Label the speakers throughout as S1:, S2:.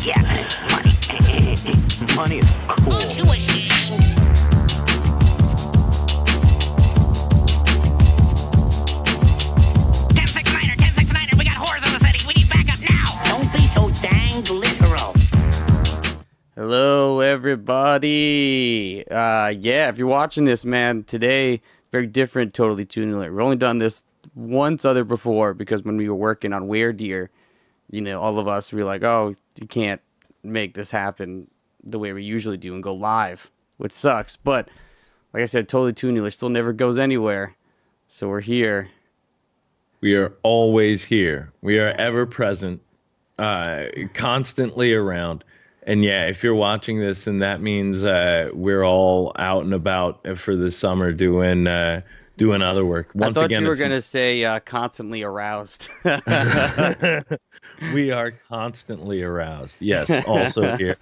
S1: Yeah, money. Money is cool.
S2: Aren't you ashamed?
S1: 10-6-9er, we got whores on the city. We need backup now.
S2: Don't be so dang literal.
S3: Hello, everybody. If you're watching this, man, today, very different, totally Toonular. We've only done this once other before because when we were working on Where Deer, all of us, we were like, oh, you can't make this happen the way we usually do and go live, which sucks. But like I said, totally Toonular still never goes anywhere. So we're here.
S4: We are always here. We are ever present, constantly around. And yeah, if you're watching this, and that means we're all out and about for the summer doing other work.
S3: Once I thought you were going to say constantly aroused.
S4: We are constantly aroused. Yes, also here.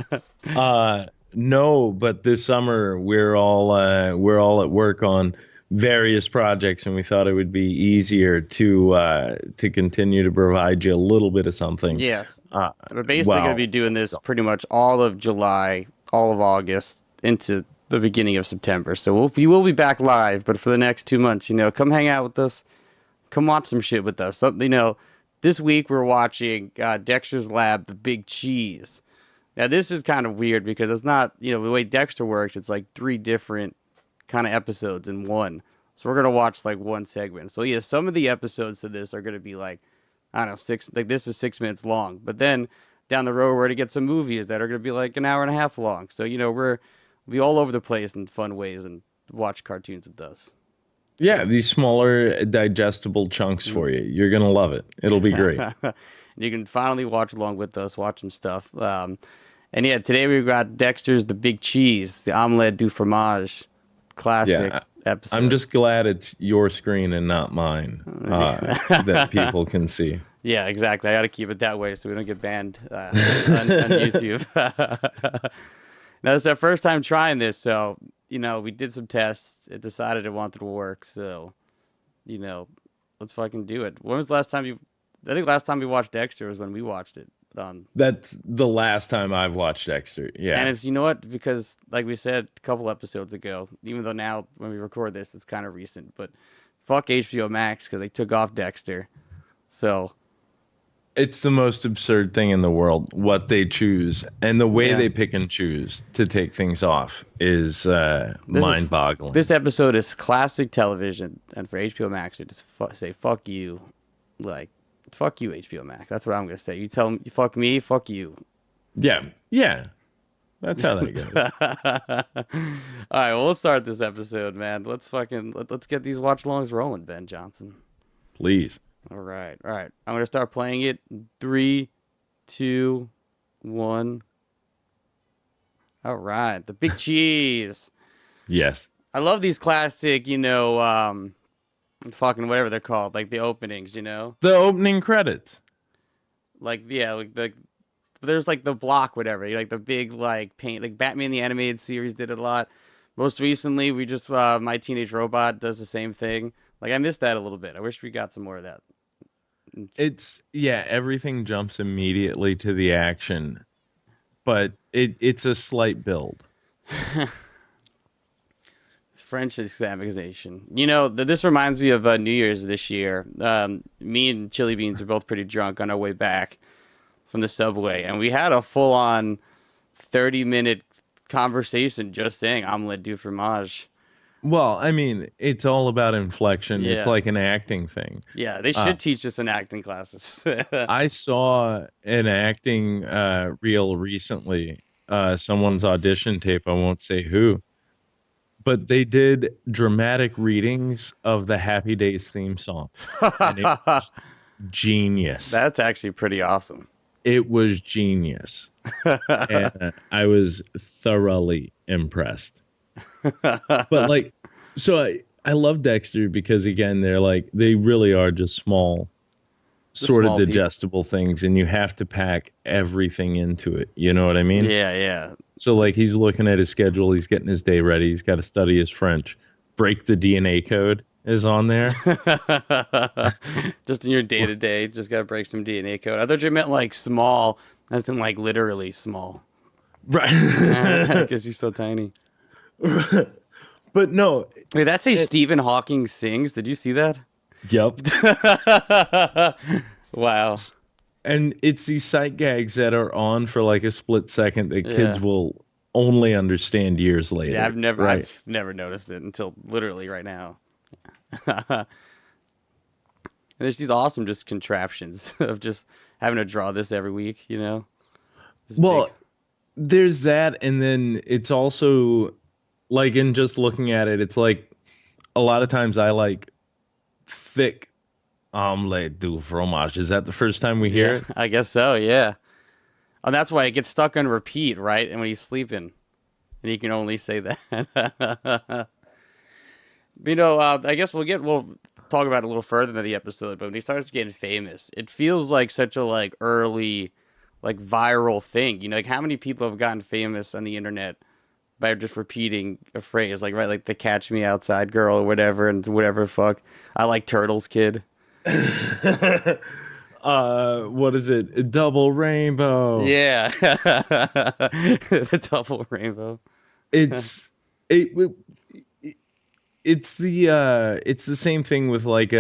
S4: No, but this summer we're all at work on various projects, and we thought it would be easier to continue to provide you a little bit of something.
S3: Yes, we're basically going to be doing this pretty much all of July, all of August, into the beginning of September. So we will be back live, but for the next 2 months, come hang out with us, come watch some shit with us. This week we're watching Dexter's Lab, The Big Cheese. Now this is kind of weird because it's not, the way Dexter works, it's like 3 different kind of episodes in one. So we're going to watch like one segment. So yeah, some of the episodes to this are going to be like, I don't know, this is 6 minutes long. But then down the road we're going to get some movies that are going to be like an hour and a half long. So, we'll be all over the place in fun ways and watch cartoons with us.
S4: Yeah, these smaller digestible chunks for you. You're going to love it. It'll be great.
S3: You can finally watch along with us, watch some stuff. And yeah, today we've got Dexter's The Big Cheese, the omelette du fromage classic episode.
S4: I'm just glad it's your screen and not mine that people can see.
S3: Yeah, exactly. I got to keep it that way so we don't get banned on YouTube. Now, it's our first time trying this, so, we did some tests. It decided it wanted to work, so, let's fucking do it. When was the last time I think last time we watched Dexter was when we watched it.
S4: That's the last time I've watched Dexter, yeah.
S3: And it's, you know what, because, like we said a couple episodes ago, even though now, when we record this, it's kind of recent, but fuck HBO Max, because they took off Dexter, so...
S4: It's the most absurd thing in the world, what they choose. And the way they pick and choose to take things off is mind-boggling.
S3: This episode is classic television. And for HBO Max, they just say, fuck you. Like, fuck you, HBO Max. That's what I'm going to say. You tell them, fuck me, fuck you.
S4: Yeah. That's how that goes.
S3: All right, well, let's start this episode, man. Let's get these watch-alongs rolling, Ben Johnson.
S4: Please.
S3: All right. I'm going to start playing it. 3, 2, 1. All right. The Big Cheese.
S4: Yes.
S3: I love these classic, fucking whatever they're called, like the openings,
S4: The opening credits.
S3: Like, yeah, like there's like the block, whatever. Like the big, like, paint. Like Batman the Animated Series did it a lot. Most recently, we just, My Teenage Robot does the same thing. Like, I missed that a little bit. I wish we got some more of that.
S4: Everything jumps immediately to the action, but it's a slight build.
S3: French examination. This reminds me of New Year's this year. Me and Chili Beans were both pretty drunk on our way back from the subway, and we had a full-on 30-minute conversation just saying omelette du fromage.
S4: Well, I mean, it's all about inflection.
S3: Yeah.
S4: It's like an acting thing.
S3: Yeah, they should teach us in acting classes.
S4: I saw an acting reel recently, someone's audition tape, I won't say who, but they did dramatic readings of the Happy Days theme song. And it was genius.
S3: That's actually pretty awesome.
S4: It was genius. And I was thoroughly impressed. But I love Dexter because again they really are just small sort of digestible things, and you have to pack everything into it, you know what I mean?
S3: Yeah.
S4: So he's looking at his schedule, he's getting his day ready, he's got to study his French. Break the DNA code is on there.
S3: Just in your day-to-day, just gotta break some DNA code. I thought you meant like small, As in, like, literally small.
S4: Right.
S3: Because you're so tiny.
S4: But no.
S3: Wait, that's a Stephen Hawking sings. Did you see that?
S4: Yep.
S3: Wow.
S4: And it's these sight gags that are on for like a split second that kids will only understand years later.
S3: Yeah, I've never noticed it until literally right now. There's these awesome just contraptions of just having to draw this every week, you know?
S4: There's that, and then it's also like in just looking at it, it's like a lot of times I like thick omelette du fromage. Is that the first time we hear it?
S3: I guess so, yeah. And that's why it gets stuck on repeat, right? And when he's sleeping, and he can only say that. You know, I guess we'll talk about it a little further in the episode, but when he starts getting famous, it feels like such a like early, like viral thing. You know, like how many people have gotten famous on the internet by just repeating a phrase, like right, like the "Catch Me Outside" girl or whatever, and whatever fuck. I like turtles, kid.
S4: What is it? Double rainbow.
S3: Yeah, the double rainbow.
S4: It's the same thing with like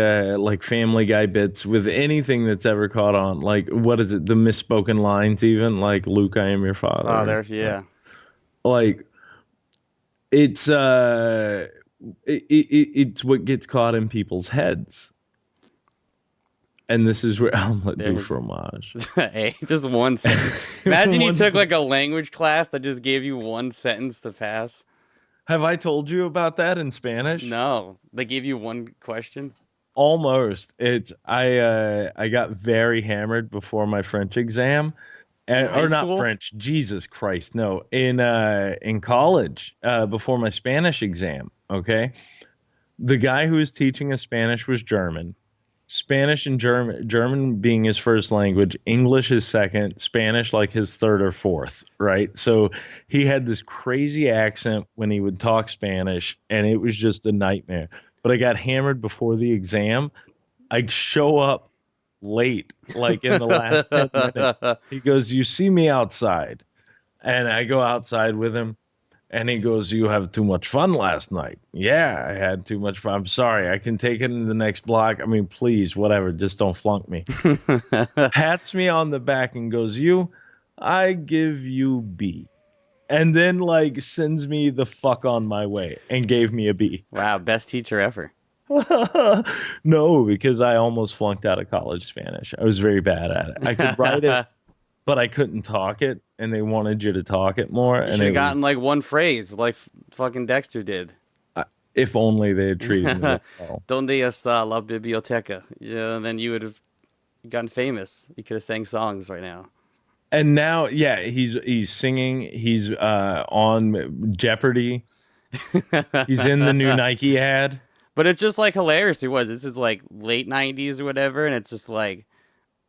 S4: Family Guy bits with anything that's ever caught on. Like what is it? The misspoken lines, even like Luke, I am your father.
S3: Father, yeah.
S4: Like it's it's what gets caught in people's heads. And this is where omelette du fromage.
S3: Hey, just one sentence. Imagine you took like a language class that just gave you one sentence to pass.
S4: Have I told you about that in Spanish?
S3: No, they gave you one question.
S4: Almost. I got very hammered before my French exam, or not French. Jesus Christ, no. In college, before my Spanish exam. Okay, the guy who was teaching us Spanish was German. Spanish and German being his first language, English his second, Spanish like his third or fourth, right? So he had this crazy accent when he would talk Spanish, and it was just a nightmare. But I got hammered before the exam. I show up late, like in the last 10 minutes. He goes, "You see me outside?" And I go outside with him. And he goes, "You have too much fun last night." "Yeah, I had too much fun. I'm sorry. I can take it in the next block. I mean, please, whatever. Just don't flunk me." Pats me on the back and goes, I give you B. And then like sends me the fuck on my way and gave me a B.
S3: Wow, best teacher ever.
S4: No, because I almost flunked out of college Spanish. I was very bad at it. I could write it, but I couldn't talk it. And they wanted you to talk it more.
S3: You should have gotten like one phrase, like fucking Dexter did.
S4: If only they had treated me well.
S3: Donde está la biblioteca? Yeah, and then you would have gotten famous. You could have sang songs right now.
S4: And now, yeah, he's singing. He's on Jeopardy. He's in the new Nike ad.
S3: But it's just like hilarious. This is like late 90s or whatever, and it's just like.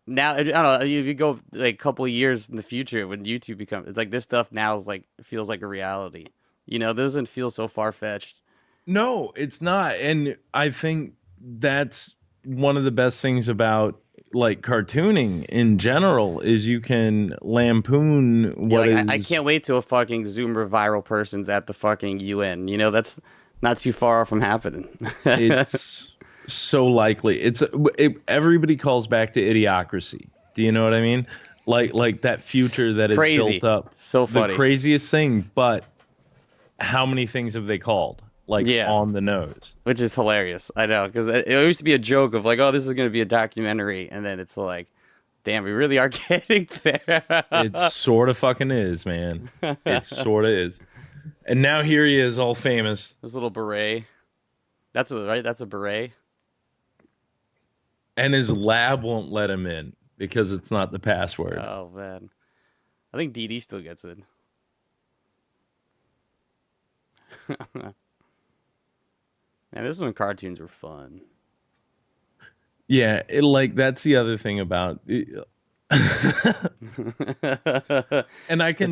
S3: Now I don't know if you go like a couple of years in the future when YouTube becomes, it's like this stuff now is like feels like a reality. You know, it doesn't feel so far fetched.
S4: No, it's not, and I think that's one of the best things about like cartooning in general is you can lampoon what is.
S3: I can't wait till a fucking Zoomer viral person's at the fucking UN. You know, that's not too far from happening.
S4: It's. So likely everybody calls back to Idiocracy. Do you know what I mean? Like that future that is
S3: crazy.
S4: Built up.
S3: So funny.
S4: The craziest thing, but how many things have they called? Like on the nose.
S3: Which is hilarious. I know, because it used to be a joke of like, oh, this is going to be a documentary. And then it's like, damn, we really are getting there.
S4: It sort of fucking is, man. It sort of is. And now here he is, all famous.
S3: This little beret. That's a beret.
S4: And his lab won't let him in because it's not the password.
S3: Oh, man. I think DD still gets in. Man, this is when cartoons were fun.
S4: Yeah, that's the other thing about it. And I can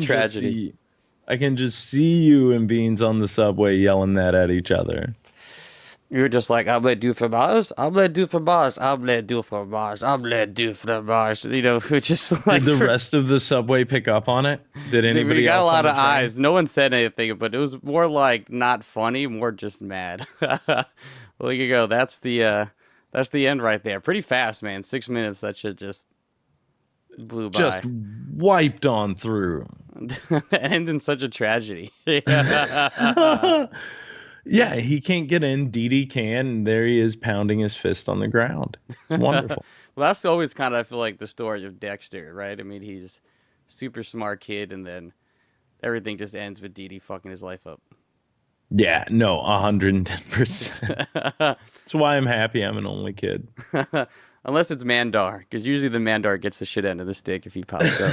S4: just see you and Beans on the subway yelling that at each other.
S3: You're just like, omelette du fromage, omelette du fromage, omelette du fromage, omelette du fromage. You know, just like
S4: Did the rest of the subway pick up on it? Did anybody
S3: we got
S4: else
S3: a lot
S4: on
S3: of
S4: the train?
S3: eyes. No one said anything, but it was more like not funny, more just mad. Well, there you go. That's the end right there. Pretty fast, man. 6 minutes. That shit just blew by.
S4: Just wiped on through.
S3: Ends in such a tragedy.
S4: Yeah, he can't get in. Dee Dee can, and there he is pounding his fist on the ground. It's wonderful.
S3: Well, that's always kind of, I feel like, the story of Dexter, right? I mean, he's super smart kid, and then everything just ends with Dee Dee fucking his life up.
S4: Yeah, no, 110%. That's why I'm happy I'm an only kid.
S3: Unless it's Mandar, because usually the Mandar gets the shit end of the stick if he pops up.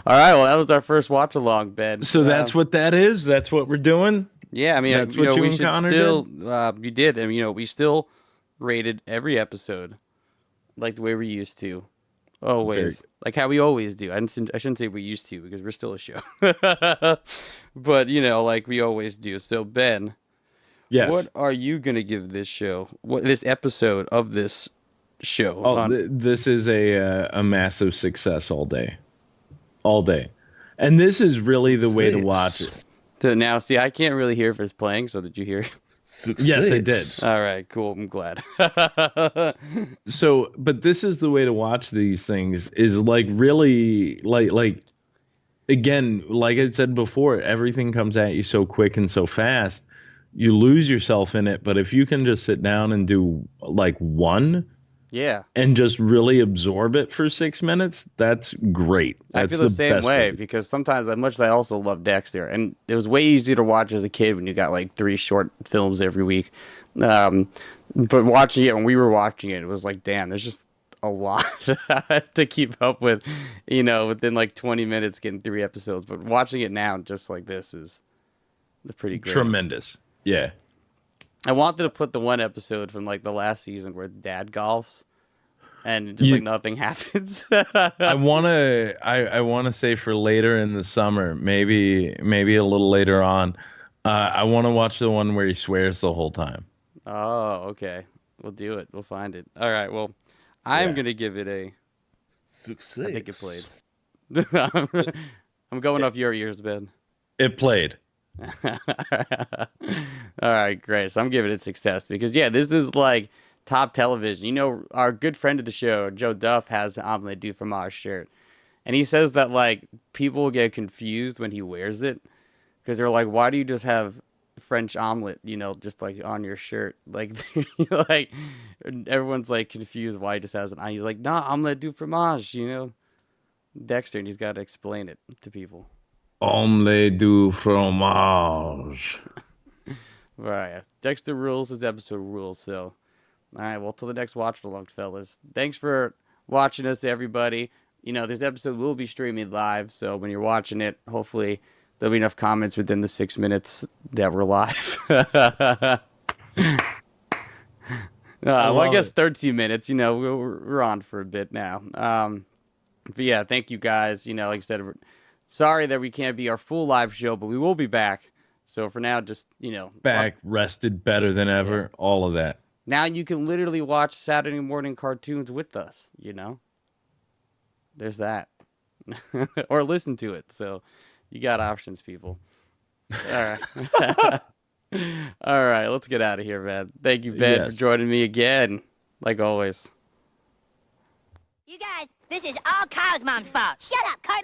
S3: All right, well, that was our first watch along, Ben.
S4: So that's what that is? That's what we're doing?
S3: Yeah, I mean,
S4: That's what you
S3: we
S4: and
S3: should
S4: Connor
S3: still, you did, and, we still rated every episode like the way we used to. Always. Like how we always do. I shouldn't say we used to, because we're still a show. But, like we always do. So, Ben,
S4: Yes.
S3: what are you going to give this show, this episode of this show?
S4: Oh, this is a massive success all day. All day. And this is really the way to watch it.
S3: Now, see, I can't really hear if it's playing, so did you hear?
S4: Yes, I did.
S3: All right, cool. I'm glad.
S4: So, but this is the way to watch these things, is like really like again, like I said before, everything comes at you so quick and so fast. You lose yourself in it, but if you can just sit down and do like one
S3: Yeah.
S4: and just really absorb it for 6 minutes, that's great.
S3: I
S4: That's
S3: feel the same
S4: best
S3: way
S4: way.
S3: because sometimes, as much as I also love Dexter, and it was way easier to watch as a kid when you got like 3 short films every week. But watching it, when we were watching it, it was like, damn, there's just a lot to keep up with, within like 20 minutes getting 3 episodes. But watching it now, just like this, is pretty great.
S4: Tremendous. Yeah.
S3: I wanted to put the one episode from like the last season where Dad golfs, and just like nothing happens.
S4: I wanna say for later in the summer, maybe a little later on, I wanna watch the one where he swears the whole time.
S3: Oh, okay. We'll do it. We'll find it. All right. Well, I'm gonna give it a
S5: Success.
S3: I think it played. I'm going off your ears, Ben.
S4: It played.
S3: All right, great. So I'm giving it success because this is like top television. Our good friend of the show, Joe Duff, has an omelette du fromage shirt, and he says that like people get confused when he wears it because they're like, "Why do you just have French omelet, just like on your shirt?" Like, like everyone's like confused why he just has it on. He's like, "Nah, omelette du fromage," Dexter, and he's got to explain it to people.
S4: Omelette du fromage.
S3: All right, Dexter rules. His episode rules. So, all right. Well, till the next watch along, fellas. Thanks for watching us, everybody. This episode will be streaming live. So when you're watching it, hopefully there'll be enough comments within the 6 minutes that we're live. Well, I guess 13 minutes. We're on for a bit now. But yeah, thank you guys. Like I said, sorry that we can't be our full live show, but we will be back. So for now, just,
S4: Back, rested, better than ever, all of that.
S3: Now you can literally watch Saturday morning cartoons with us, There's that. Or listen to it. So you got options, people. All right. All right, let's get out of here, man. Thank you, Ben, for joining me again, like always.
S2: You guys, this is all Kyle's mom's fault. Shut up, Cartman.